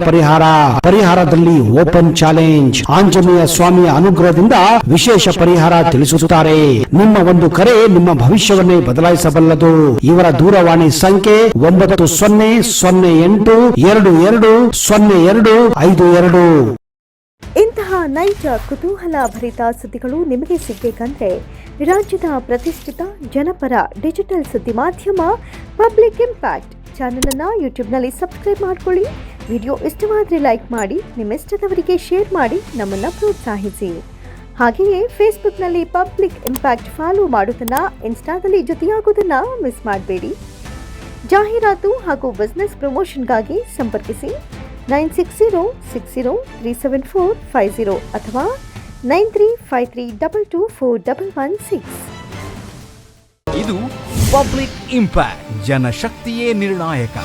[SPEAKER 3] ಪರಿಹಾರದಲ್ಲಿ ಓಪನ್ ಚಾಲೆಂಜ್. ಆಂಜನೇಯ ಸ್ವಾಮಿಯ ಅನುಗ್ರಹದಿಂದ ವಿಶೇಷ ಪರಿಹಾರ ತಿಳಿಸುತ್ತಾರೆ. ನಿಮ್ಮ ಒಂದು ಕರೆ ನಿಮ್ಮ ಭವಿಷ್ಯವನ್ನೇ ಬದಲಾಯಿಸಬಲ್ಲದು. ಇವರ ದೂರವಾಣಿ ಸಂಖ್ಯೆ 9008220252.
[SPEAKER 4] ಇಂತಹ ನೈಜ ಕುತೂಹಲ ಭರಿತ ಸುದ್ದಿಗಳು ನಿಮಗೆ ಸಿಗಬೇಕಂದ್ರೆ ರಾಜ್ಯದ ಪ್ರತಿಷ್ಠಿತ ಜನಪರ ಡಿಜಿಟಲ್ ಸುದ್ದಿ ಮಾಧ್ಯಮ ಪಬ್ಲಿಕ್ ಇಂಪ್ಯಾಕ್ಟ್ ಚಾನೆಲ್ ಅನ್ನು ಯೂಟ್ಯೂಬ್ನಲ್ಲಿ ಸಬ್ಸ್ಕ್ರೈಬ್ ಮಾಡಿಕೊಳ್ಳಿ. ವಿಡಿಯೋ ಇಷ್ಟವಾದರೆ ಲೈಕ್ ಮಾಡಿ, ನಿಮ್ಮಿಷ್ಟದವರಿಗೆ ಶೇರ್ ಮಾಡಿ ನಮ್ಮನ್ನು ಪ್ರೋತ್ಸಾಹಿಸಿ. ಹಾಗೆಯೇ ಫೇಸ್ಬುಕ್ನಲ್ಲಿ ಪಬ್ಲಿಕ್ ಇಂಪ್ಯಾಕ್ಟ್ ಫಾಲೋ ಮಾಡೋದನ್ನು, ಇನ್ಸ್ಟಾದಲ್ಲಿ ಜೊತೆಯಾಗೋದನ್ನು ಮಿಸ್ ಮಾಡಬೇಡಿ. ಜಾಹೀರಾತು ಹಾಗೂ ಬಿಸ್ನೆಸ್ ಪ್ರಮೋಷನ್ಗಾಗಿ ಸಂಪರ್ಕಿಸಿ 9606037450 ಅಥವಾ 9353224116.
[SPEAKER 5] ಇದು ಪಬ್ಲಿಕ್ ಇಂಪ್ಯಾಕ್ಟ್, ಜನಶಕ್ತಿಯೇ ನಿರ್ಣಾಯಕ.